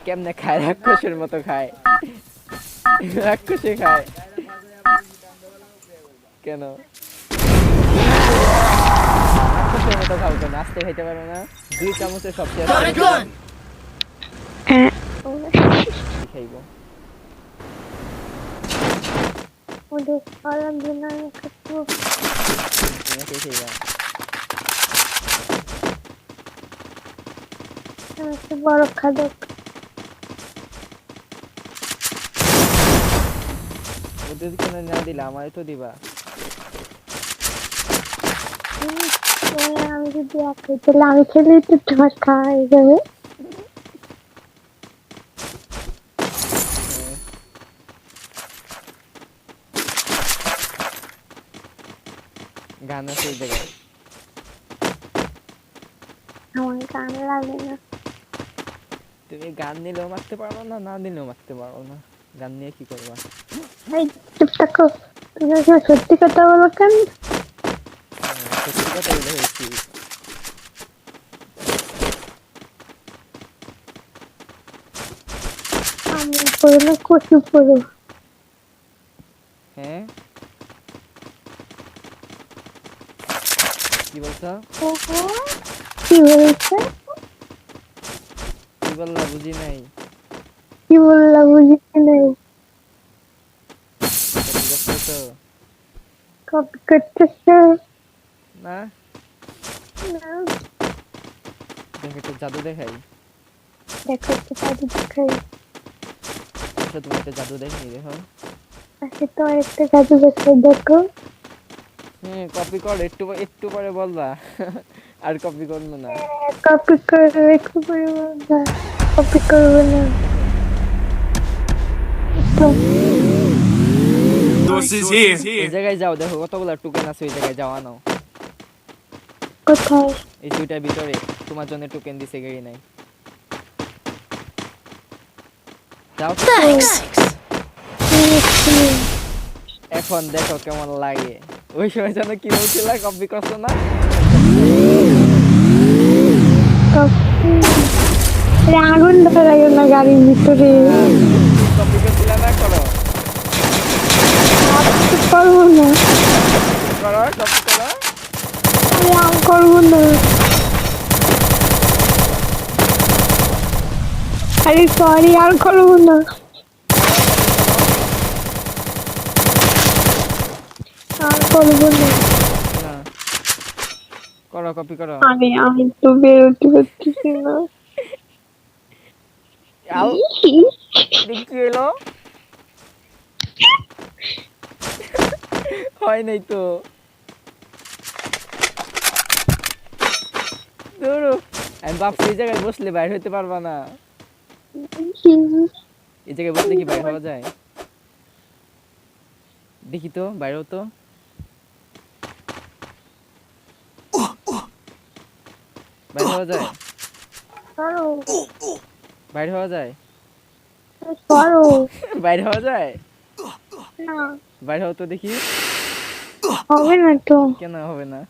কেমনে খায় রাক্ষসের মতো খায় রাক্ষসে খায় কেন রাক্ষসের মতো খাও কেন আস্তে খাইতে পারো না 2 চামচের সব শেষ খাইব ওদের সারা দিন আমি খাবো তোমাকে খাইবা একটু বড় খাদক ওদের কেন না দিলে আমায় তো দিবা আমি যদি একাই তাহলে আমি খেলে তো তোমার খাওয়া হয়ে যাবে গান আছে এই জায়গায় আমার গান লাগে না তুমি গান নিলেও মারতে পারো না না নিলেও মারতে পারো না গান নিয়ে কি করবা এই চুপ থাকো তুমি সত্যি কথা বলো কেন সত্যি কথা বলে হয়েছি আমি পড়ো না কচু পড়ো হ্যাঁ কি বলছো কি বলছে কি বললা বুঝি নাই কি বললা বুঝি নাই কপি করতেছে না দেখো একটু জাদু দেখাই দেখো তো জাদু দেখাই আচ্ছা তুমি একটা জাদু দেখাই দেখো আচ্ছা তো একটা জাদু দেখাই দেখো কপি কর একটু একটু পরে বলবা আর কপি করবো না কপি করবো একটু পরে বলবা কপি করবো না এই জায়গায় যাও দেখো কতগুলো টোকেন আছে ওই জায়গায় যাওয়া নাও কোথায় এই দুইটার ভিতরে তোমার জন্য টোকেন দিছে গাড়ি নাই যাও তো। এখন দেখো কেমন লাগে ওই সময় যেন কি বলছিল কপি করছো না আগুন ধরা গেল না গাড়ির ভিতরে কপি করছিল না করো করবো না করো কপি করো আমি আম করবো না আরে সরি আর করবো না আর করবো না না করো কপি করো আমি তো বেরোতে পারতেছি না আও দেখি এলো হয় নাই তো দূরু আমি ভাবছি এই জায়গায় বসলে বাইরে হইতে পারবা না এই জায়গায় বসলে কি বাইরে হওয়া যায় দেখি তো বাইরেও তো বাইরে হওয়া যায় বাইরে হওয়া যায় বাইরে হওয়া যায় না বাইরে হও তো দেখি হবে না তো কেন হবে না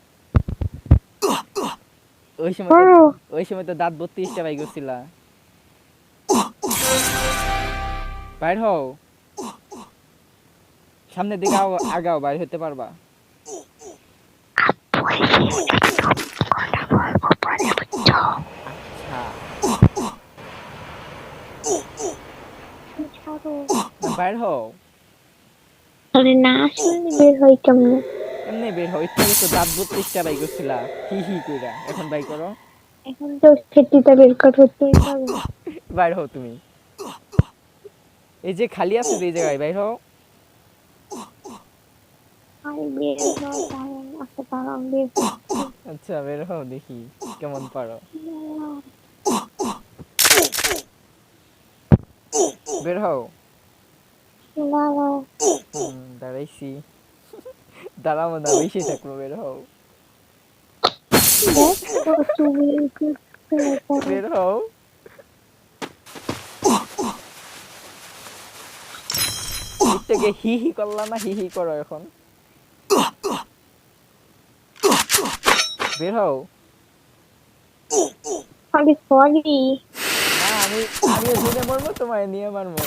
ওই সময় তো দাঁত 32টা পাই গেছিলা বাইরে হও সামনের দিকে আগাও বাইরে হতে পারবা বাইর হও আরে না আসলে বের হয় কেমন এমনি বের হও একটু তো দাঁত 32টা বাই করছিলা হি হি কইরা এখন বাই করো এখন তো খেটিটা বের করতেই হবে বাইর হও তুমি এই যে খালি আছে এই জায়গায় বাইর হও আরে বের হওয়া যায় না আচ্ছা তারাম বের আচ্ছা বের হও দেখি কেমন পারো বের হও দাঁড়াইছি দাঁড়াবো না বেশি থাকবো বের হও বের হও একটুকে হি হি করলা না হি হি করো এখন বের হও আরে সরি না আমিও জেনে মরবো, তোমায় নিয়ে মারবো।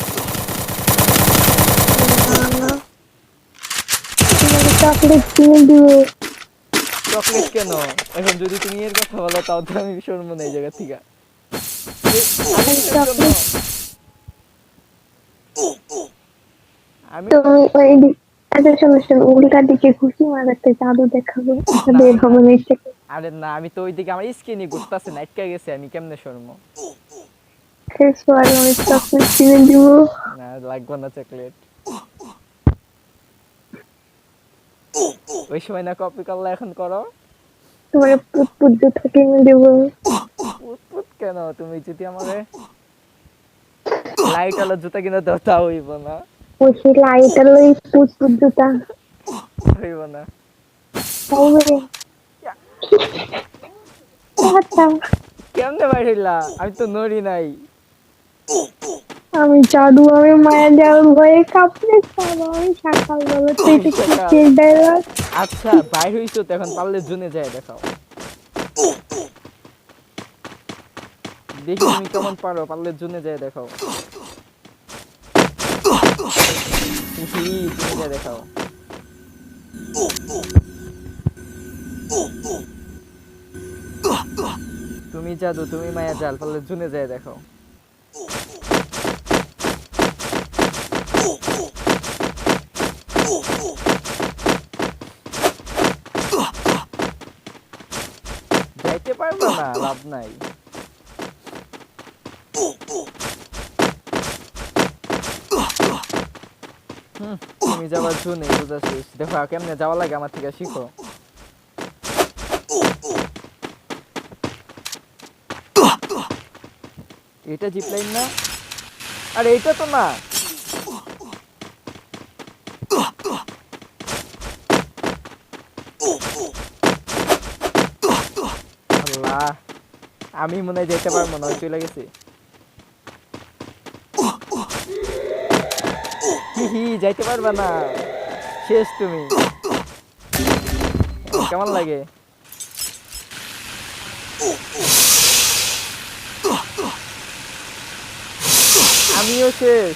তোমাকে চকলেট কিনে দিব। চকলেট কেন? এখন যদি তুমি এর কথা বলো তাও তো আমি সরবো না এই জায়গা থেকে। আরেকটার জন্য চকলেট আমি তুমি ওই আচ্ছা শোনো শোনো, উল্টা দিকে ঘুষি মারাতে জাদু দেখাবে, না বের না, হবে না ইচ্ছে করে। আরে না, আমি তো ওইদিকে আমার স্কিনই ঘুরতেছে না, আটকে গেছে, আমি কেমনে সরবো? শেষ বার আমি চকলেট কিনে দিব। না, লাগবে না চকলেট। ওই সময় না কপি করলে, এখন করো। তোমার পুত জুতো কিনে দিব। উৎপুত কেন? তুমি যদি আমারে লাইট আলো জুতা কিনে দাও তাও হইব না। ওই সেই লাইটার লই পুত জুতা হইব না। হবে। ইয়া, আচ্ছা কেমনে বাইর হইলা? আমি তো নড়ি নাই। আমি জাদু, আমি মায়া যাওয়ার ভয়ে কাঁপতে পারবো। আমি সকালবেলা ওই থেকে সকাল। কে ডায়লগ। আচ্ছা বাইর হইছো তো, এখন পারলে জুনে যায় দেখাও। দেখি তুমি কেমন পারো, পারলে জুনে যায় দেখাও। হিহি, জুনে যায় দেখাও। তুমি জাদু, তুমি মায়া জাল, পারলে জুনে যায় দেখাও। যাইতে পারবে না, লাভ নাই। তুমি যাবার জুনে, বুঝা শেষ। দেখো কেমনে যাওয়া লাগে, আমার থেকে শিখো। এটা জিপলাইন না? আরে এটা তো না। আল্লাহ, আমি মনে হয় যেতে পারবো না, চলে গেছি। হি যাইতে পারবা না, শেষ তুমি। কেমন লাগে? আমিও শেষ।